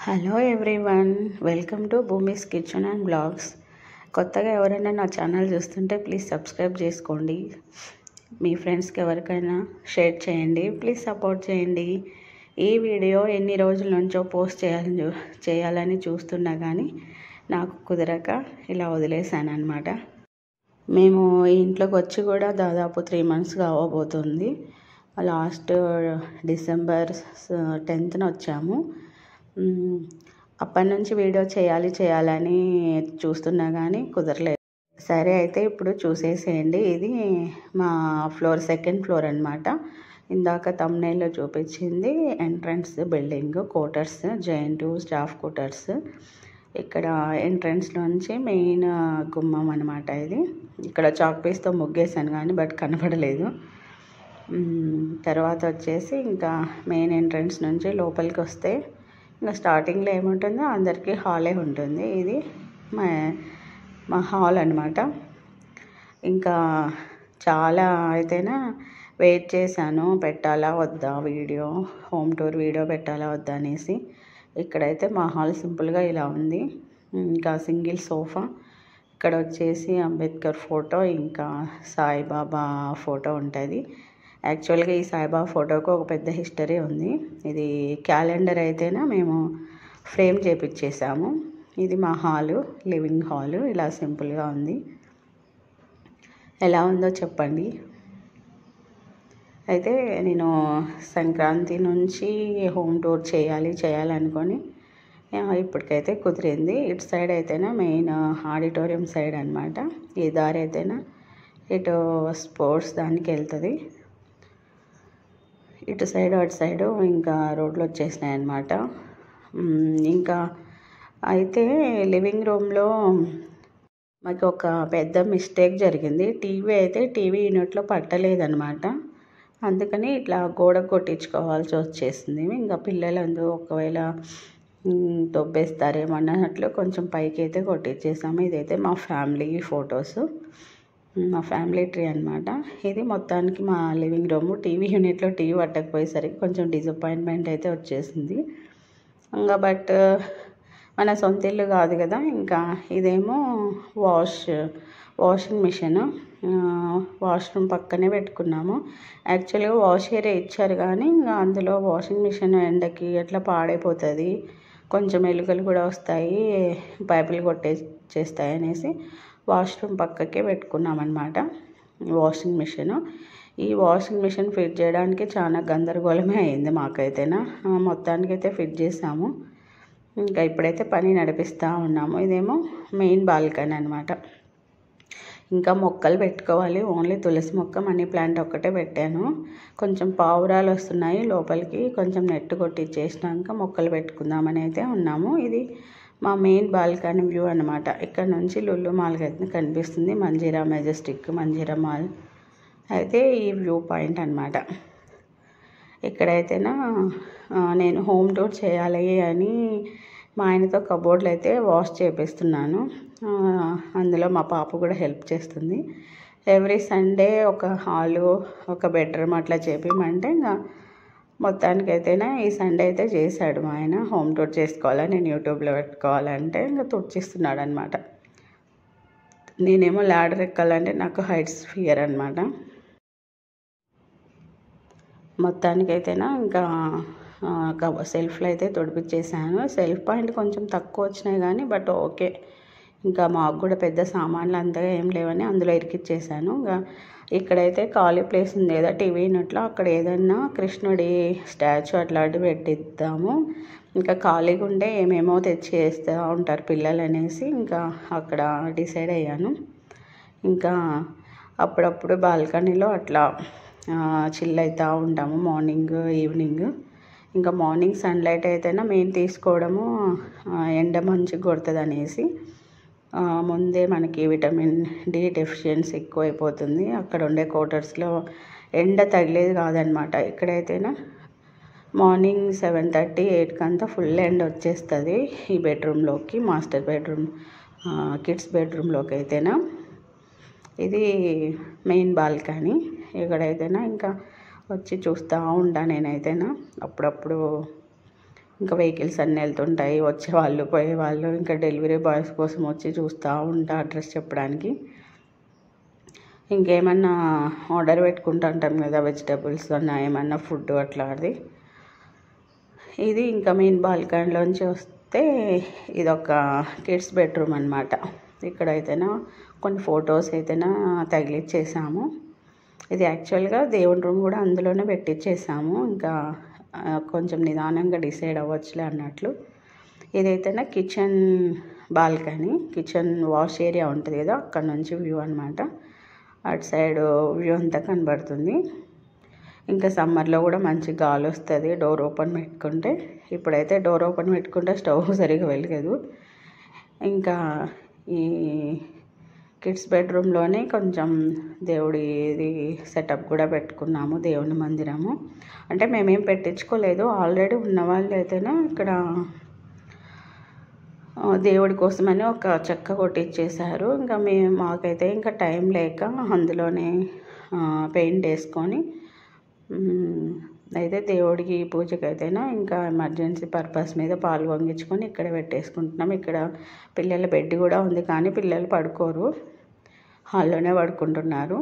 Hello everyone, welcome to Bhoomi's kitchen and blogs. కొత్తగా ఎవరైనా నా ఛానల్ చూస్తుంటే ప్లీజ్ సబ్స్క్రైబ్ చేసుకోండి. మీ ఫ్రెండ్స్కి ఎవరికైనా షేర్ చేయండి. ప్లీజ్ సపోర్ట్ చేయండి. ఈ వీడియో ఎన్ని రోజుల నుంచో పోస్ట్ చేయాలని చూస్తున్నా కానీ నాకు కుదరక ఇలా వదిలేసాను అనమాట. మేము ఈ ఇంట్లోకి వచ్చి కూడా దాదాపు 3 months అవ్వబోతుంది. లాస్ట్ డిసెంబర్ 10th వచ్చాము. అప్పటి నుంచి వీడియో చేయాలని చూస్తున్నా కానీ కుదరలేదు. సరే అయితే ఇప్పుడు చూసేసేయండి. ఇది మా ఫ్లోర్, 2nd floor అనమాట. ఇందాక థంబ్నెయిల్లో చూపించింది entrance building, quarters, joint staff quarters. ఇక్కడ ఎంట్రన్స్ నుంచి మెయిన్ గుమ్మం అనమాట. ఇది ఇక్కడ చాక్ పీస్తో ముగ్గేసాను కానీ బట్ కనపడలేదు. తర్వాత వచ్చేసి ఇంకా మెయిన్ ఎంట్రన్స్ నుంచి లోపలికి వస్తే ఇంకా స్టార్టింగ్లో ఏముంటుందో అందరికీ హాలే ఉంటుంది. ఇది మా హాల్ అనమాట. ఇంకా చాలా అయితేనా వెయిట్ చేశాను, పెట్టాలా వద్దా వీడియో, హోమ్ టూర్ వీడియో పెట్టాలా వద్దా అనేసి. ఇక్కడైతే మా హాల్ సింపుల్గా ఇలా ఉంది. ఇంకా సింగిల్ సోఫా, ఇక్కడ వచ్చేసి అంబేద్కర్ ఫోటో, ఇంకా సాయిబాబా ఫోటో ఉంటుంది. యాక్చువల్గా ఈ సాయిబాబా ఫోటోకు ఒక పెద్ద హిస్టరీ ఉంది. ఇది క్యాలెండర్ అయితేనా మేము ఫ్రేమ్ చేపించేసాము. ఇది మా హాలు, లివింగ్ హాలు. ఇలా సింపుల్గా ఉంది. ఎలా ఉందో చెప్పండి. అయితే నేను సంక్రాంతి నుంచి హోమ్ టూర్ చేయాలనుకొని ఇప్పటికైతే కుదిరింది. ఇటు సైడ్ అయితేనా మెయిన్ ఆడిటోరియం సైడ్ అనమాట. ఈ దారి అయితేనా ఇటు స్పోర్ట్స్ దానికి వెళ్తుంది. ఇటు సైడ్ అటు సైడు ఇంకా రోడ్లు వచ్చేసినాయి అన్నమాట. ఇంకా అయితే లివింగ్ రూమ్లో మాకు ఒక పెద్ద మిస్టేక్ జరిగింది. టీవీ యూనిట్లో పట్టలేదన్నమాట. అందుకని ఇట్లా గోడ కొట్టించుకోవాల్సి వచ్చేసింది. ఇంకా పిల్లలందరూ ఒకవేళ తొబ్బేస్తారేమో అన్నట్లు కొంచెం పైకి అయితే కొట్టించేసాము. ఇదైతే మా ఫ్యామిలీ ఫొటోస్, మా ఫ్యామిలీ ట్రీ అనమాట. ఇది మొత్తానికి మా లివింగ్ రూమ్. టీవీ యూనిట్లో టీవీ పట్టకపోయేసరికి కొంచెం డిసప్పాయింట్మెంట్ అయితే వచ్చేసింది. ఇంకా బట్ మన సొంత ఇల్లు కాదు కదా. ఇంకా ఇదేమో వాషింగ్ మిషన్, వాష్రూమ్ పక్కనే పెట్టుకున్నాము. యాక్చువల్గా వాష్ ఏరియా ఇచ్చారు కానీ ఇంకా అందులో వాషింగ్ మిషన్ ఎండకి ఎట్లా పాడైపోతుంది, కొంచెం ఎలుకలు కూడా వస్తాయి, పైపులు కొట్టేస్తాయి అనేసి వాష్రూమ్ పక్కకే పెట్టుకున్నామన్నమాట వాషింగ్ మిషన్. ఈ వాషింగ్ మిషన్ ఫిట్ చేయడానికి చాలా గందరగోళమే అయింది మాకైతేనా. మొత్తానికైతే ఫిట్ చేసాము. ఇంకా ఇప్పుడైతే పని నడిపిస్తూ ఉన్నాము. ఇదేమో మెయిన్ బాల్కనీ అనమాట. ఇంకా మొక్కలు పెట్టుకోవాలి. ఓన్లీ తులసి మొక్క, మనీ ప్లాంట్ ఒక్కటే పెట్టాను. కొంచెం పావురాలు వస్తున్నాయి లోపలికి, కొంచెం నెట్ కొట్టించేసినాక మొక్కలు పెట్టుకుందామని అయితే ఉన్నాము. ఇది మా మెయిన్ బాల్కనీ వ్యూ అనమాట. ఇక్కడ నుంచి లుల్లు మాల్ అయితే కనిపిస్తుంది. మంజీరా మెజెస్టిక్, మంజీరా మాల్ అయితే ఈ వ్యూ పాయింట్ అనమాట. ఇక్కడైతేనా నేను హోమ్ టూర్ చేయాలి అని మా ఆయనతో కబోర్డ్లు అయితే వాష్ చేపిస్తున్నాను. అందులో మా పాప కూడా హెల్ప్ చేస్తుంది. ఎవ్రీ సండే ఒక హాలు, ఒక బెడ్రూమ్ అట్లా చేపిమంటే ఇంకా మొత్తానికైతేనా ఈ సండే అయితే చేశాడు మా ఆయన. హోమ్ టూర్ చేసుకోవాలని నేను యూట్యూబ్లో పెట్టుకోవాలంటే ఇంకా తుడిచిస్తున్నాడు అనమాట. నేనేమో ల్యాడర్ ఎక్కాలంటే నాకు హైట్స్ ఫియర్ అనమాట. మొత్తానికైతేనా ఇంకా సెల్ఫ్లో అయితే తొడిపించేసాను. సెల్ఫ్ పాయింట్ కొంచెం తక్కువ వచ్చినాయి కానీ బట్ ఓకే. ఇంకా మాకు కూడా పెద్ద సామాన్లు అంతగా ఏం లేవని అందులో ఇరికిచ్చేసాను. ఇంకా ఇక్కడైతే ఖాళీ ప్లేస్ ఉంది కదా టీవీ యూనిట్లో, అక్కడ ఏదన్నా కృష్ణుడి స్టాచ్యూ అట్లాంటివి పెట్టిద్దాము. ఇంకా ఖాళీగా ఉండే ఏమేమో తెచ్చి వేస్తూ ఉంటారు పిల్లలు అనేసి ఇంకా అక్కడ డిసైడ్ అయ్యాను. ఇంకా అప్పుడప్పుడు బాల్కనీలో అట్లా చిల్ అవుతూ ఉంటాము మార్నింగ్ ఈవినింగ్. ఇంకా మార్నింగ్ సన్లైట్ అయితేనే మెయిన్ తీసుకోవడము, ఎండ మంచిగా కొడుతుంది అనేసి ముందే మనకి విటమిన్ డి డెఫిషియన్సీ ఎక్కువైపోతుంది. అక్కడ ఉండే క్వార్టర్స్లో ఎండ తగిలేది కాదనమాట. ఇక్కడైతేనా మార్నింగ్ 7:30, 8 అంతా ఫుల్ ఎండ వచ్చేస్తుంది ఈ బెడ్రూమ్లోకి, మాస్టర్ బెడ్రూమ్, కిడ్స్ బెడ్రూమ్లోకి అయితేనా. ఇది మెయిన్ బాల్కనీ. ఇక్కడైతేనా ఇంకా వచ్చి చూస్తూ ఉంటాను నేనైతేనా. అప్పుడప్పుడు ఇంకా వెహికల్స్ అన్నీ వెళ్తుంటాయి, వచ్చేవాళ్ళు పోయేవాళ్ళు, ఇంకా డెలివరీ బాయ్స్ కోసం వచ్చి చూస్తూ ఉంటా అడ్రస్ చెప్పడానికి. ఇంకేమన్నా ఆర్డర్ పెట్టుకుంటూ ఉంటాం కదా, వెజిటబుల్స్ అన్నా ఏమన్నా ఫుడ్ అట్లాంటిది. ఇది ఇంకా మెయిన్ బాల్కనీలోంచి వస్తే ఇదొక కిడ్స్ బెడ్రూమ్ అనమాట. ఇక్కడైతేనా కొన్ని ఫొటోస్ అయితేనా తగిలిచ్చేసాము. ఇది యాక్చువల్గా దేవుని రూమ్ కూడా అందులోనే పెట్టించేసాము, ఇంకా కొంచెం నిదానంగా డిసైడ్ అవ్వచ్చులే అన్నట్లు. ఇదైతేనా kitchen balcony, kitchen wash area ఉంటుంది కదా, అక్కడ నుంచి వ్యూ అనమాట. అటు సైడ్ వ్యూ అంతా కనబడుతుంది. ఇంకా సమ్మర్లో కూడా మంచి గాలి వస్తుంది డోర్ ఓపెన్ పెట్టుకుంటే. ఇప్పుడైతే డోర్ ఓపెన్ పెట్టుకుంటే స్టవ్ సరిగా వెలగదు. ఇంకా ఈ కిడ్స్ బెడ్రూమ్లోనే కొంచెం దేవుడిది సెటప్ కూడా పెట్టుకున్నాము, దేవుని మందిరము. అంటే మేమేం పెట్టించుకోలేదు, ఆల్రెడీ ఉన్నవాళ్ళు అయితేనే ఇక్కడ దేవుడి కోసమని ఒక చెక్క కొట్టించేశారు. ఇంకా మాకైతే ఇంకా టైం లేక అందులోనే పెయింట్ వేసుకొని అయితే దేవుడికి పూజకి అయితేనా ఇంకా ఎమర్జెన్సీ పర్పస్ మీద పాలు వంగించుకొని ఇక్కడ పెట్టేసుకుంటున్నాం. ఇక్కడ పిల్లల బెడ్ కూడా ఉంది, కానీ పిల్లలు పడుకోరు, హాల్లోనే పడుకుంటున్నారు.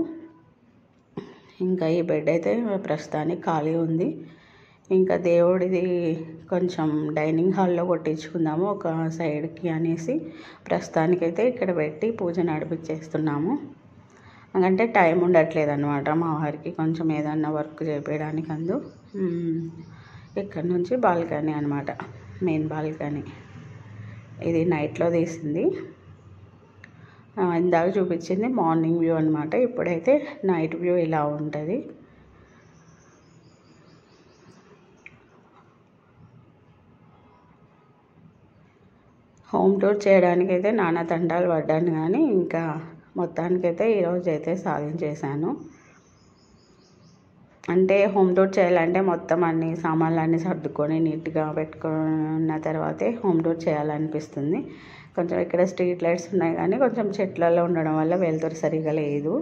ఇంకా ఈ బెడ్ అయితే ప్రస్తుతానికి ఖాళీ ఉంది. ఇంకా దేవుడిది కొంచెం డైనింగ్ హాల్లో కొట్టించుకుందాము ఒక సైడ్కి అనేసి ప్రస్తుతానికైతే ఇక్కడ పెట్టి పూజ నడిపించేస్తున్నాము. అంటే టైం ఉండట్లేదు అనమాట మా వారికి, కొంచెం ఏదన్నా వర్క్ చేయించడానికి. ఇక్కడ నుంచి బాల్కనీ అనమాట, మెయిన్ బాల్కనీ. ఇది నైట్లో తీసింది, ఇందాక చూపించింది మార్నింగ్ వ్యూ అనమాట. ఇప్పుడైతే నైట్ వ్యూ ఇలా ఉంటుంది. హోమ్ టూర్ చేయడానికైతే నానా తండాలు పడ్డాను, కానీ ఇంకా మొత్తానికైతే ఈరోజు అయితే సాధించేశాను. అంటే హోమ్ టూర్ చేయాలంటే మొత్తం అన్ని సామాన్లు అన్నీ సర్దుకొని నీట్గా పెట్టుకున్న తర్వాతే హోమ్ టూర్ చేయాలనిపిస్తుంది. కొంచెం ఇక్కడ స్ట్రీట్ లైట్స్ ఉన్నాయి, కానీ కొంచెం చెట్లలో ఉండడం వల్ల వెలుతురు సరిగా లేదు.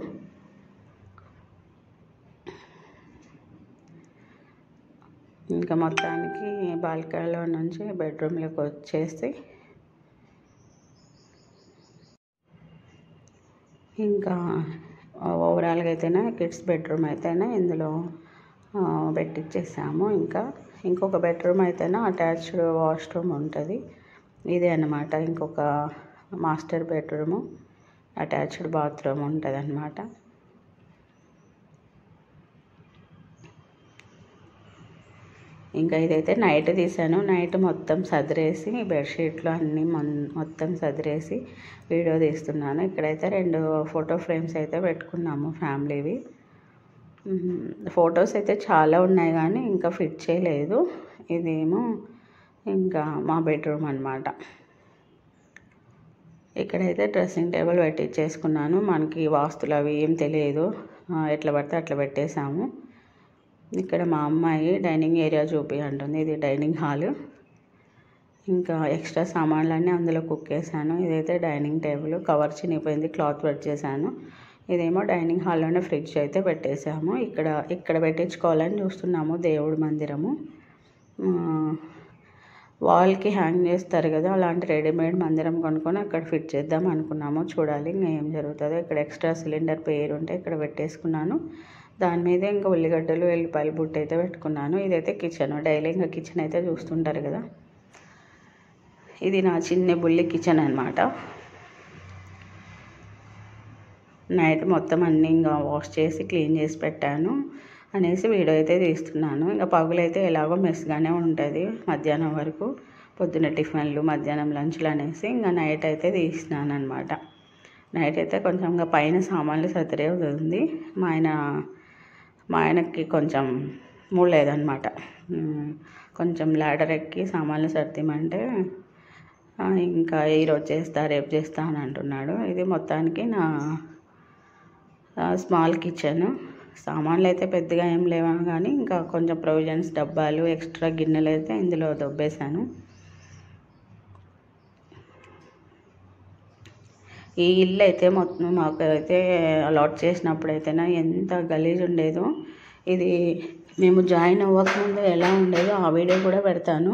ఇంకా మొత్తానికి బాల్కనీలో నుంచి బెడ్రూమ్లోకి వచ్చేసి ఇంకా ఓవరాల్గా అయితేనే కిడ్స్ బెడ్రూమ్ అయితేనే ఇందులో పెట్టించేసాము. ఇంకా ఇంకొక బెడ్రూమ్ అయితేనే అటాచ్డ్ వాష్రూమ్ ఉంటుంది. ఇదే అన్నమాట ఇంకొక మాస్టర్ బెడ్రూము, అటాచ్డ్ బాత్రూమ్ ఉంటుంది అన్నమాట. ఇంకా ఇదైతే నైట్ తీసాను. నైట్ మొత్తం సదిరేసి బెడ్షీట్లు అన్నీ మొత్తం సదిరేసి వీడియో తీస్తున్నాను. ఇక్కడైతే 2 ఫోటో ఫ్రేమ్స్ అయితే పెట్టుకున్నాము ఫ్యామిలీవి. ఫొటోస్ అయితే చాలా ఉన్నాయి, కానీ ఇంకా ఫిట్ చేయలేదు. ఇదేమో ఇంకా మా బెడ్రూమ్ అనమాట. ఇక్కడైతే డ్రెస్సింగ్ టేబుల్ పెట్టించేసుకున్నాను. మనకి వాస్తులు అవి ఏం తెలియదు, ఎట్లా పడితే అట్లా పెట్టేశాము. ఇక్కడ మా అమ్మాయి డైనింగ్ ఏరియా చూపి అంటుంది, ఇది డైనింగ్ హాల్. ఇంకా ఎక్స్ట్రా సామాన్లన్నీ అందులో కుక్కేసాను. ఇదైతే డైనింగ్ టేబుల్, కవర్ చినిగిపోయింది, క్లాత్ పెట్టేసాను. ఇదేమో డైనింగ్ హాల్లోనే ఫ్రిడ్జ్ అయితే పెట్టేసాము. ఇక్కడ పెట్టించుకోవాలని చూస్తున్నాము దేవుడి మందిరము. వాల్కి హ్యాంగ్ చేస్తారు కదా, అలాంటి రెడీమేడ్ మందిరం కొనుక్కొని అక్కడ ఫిట్ చేద్దాం అనుకున్నాము. చూడాలి ఇంకా ఏం జరుగుతుందో. ఇక్కడ ఎక్స్ట్రా సిలిండర్ పేరు ఉంటే ఇక్కడ పెట్టేసుకున్నాను. దాని మీద ఇంకా ఉల్లిగడ్డలు ఎల్లిపాయలు బుట్ట అయితే పెట్టుకున్నాను. ఇదైతే కిచెన్, డైలీ ఇంకా కిచెన్ అయితే చూస్తుంటారు కదా. ఇది నా చిన్న బుల్లి కిచెన్ అనమాట. నైట్ మొత్తం అన్నీ ఇంకా వాష్ చేసి క్లీన్ చేసి పెట్టాను అనేసి వీడియో అయితే తీస్తున్నాను. ఇంకా పగులైతే ఎలాగో మెస్గానే ఉంటుంది మధ్యాహ్నం వరకు, పొద్దున్న టిఫిన్లు మధ్యాహ్నం లంచ్లు అనేసి ఇంకా నైట్ అయితే తీసినాను అనమాట. నైట్ అయితే కొంచెం ఇంకా పైన సామాన్లు సతిరే ఉంది. మా ఆయనకి కొంచెం మూడ్ లేదనమాట. కొంచెం లాడర్ ఎక్కి సామాన్లు సర్దిమంటే ఇంకా ఈరోజు చేస్తా రేపు చేస్తా అని అంటున్నాడు. ఇది మొత్తానికి నా స్మాల్ కిచెన్. సామాన్లు అయితే పెద్దగా ఏం లేవా, కానీ ఇంకా కొంచెం ప్రొవిజన్స్ డబ్బాలు ఎక్స్ట్రా గిన్నెలు అయితే ఇందులో దొబ్బేశాను. ఈ ఇల్లు అయితే మొత్తం మాకైతే అలాట్ చేసినప్పుడు అయితేనా ఎంత గలీజ్ ఉండేదో. ఇది మేము జాయిన్ అవ్వకముందు ఎలా ఉండేదో ఆ వీడియో కూడా పెడతాను.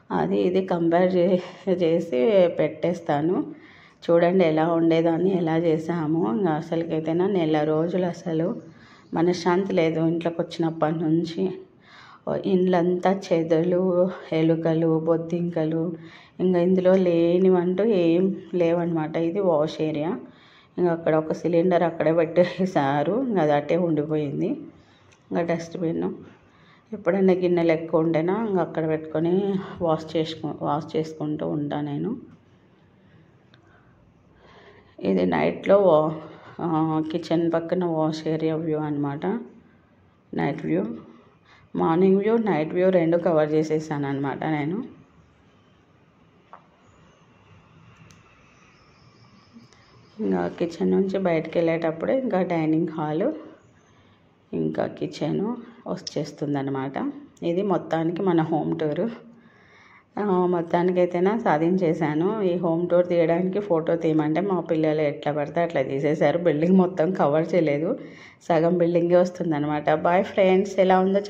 అది ఇది కంపేర్ చేసి పెట్టేస్తాను. చూడండి ఎలా ఉండేదాన్ని, ఎలా చేసాము. ఇంకా అసలుకైతేనా నెల రోజులు అసలు మనశ్శాంతి లేదు ఇంట్లోకి వచ్చినప్పటి నుంచి. ఇండ్లంతా చెదలు, ఎలుకలు, బొద్దింకలు, ఇంకా ఇందులో లేనివంటూ ఏం లేవన్నమాట. ఇది వాష్ ఏరియా. ఇంకా అక్కడ ఒక సిలిండర్ అక్కడే పెట్టేసారు, ఇంకా అది అట్టే ఉండిపోయింది. ఇంకా డస్ట్బిన్ ఎప్పుడైనా గిన్నెలు ఎక్కువ ఉంటేనా ఇంకా అక్కడ పెట్టుకొని వాష్ చేసుకుంటూ ఉంటాను నేను. ఇది నైట్లో కిచెన్ పక్కన వాష్ ఏరియా వ్యూ అనమాట. Night view, morning view, night view రెండు కవర్ చేసేసాను అనమాట నేను. ఇంకా కిచెన్ నుంచి బయటకు వెళ్ళేటప్పుడు ఇంకా డైనింగ్ హాలు, ఇంకా కిచెను వచ్చేస్తుంది అనమాట. ఇది మొత్తానికి మన హోమ్ టూరు. మొత్తానికైతేనా సాధించేశాను. ఈ హోమ్ టూర్ తీయడానికి ఫోటో తీయమంటే మా పిల్లలు ఎట్లా పడితే అట్లా తీసేశారు. బిల్డింగ్ మొత్తం కవర్ చేయలేదు, సగం బిల్డింగే వస్తుంది అనమాట. బాయ్ ఫ్రెండ్స్, ఎలా ఉందో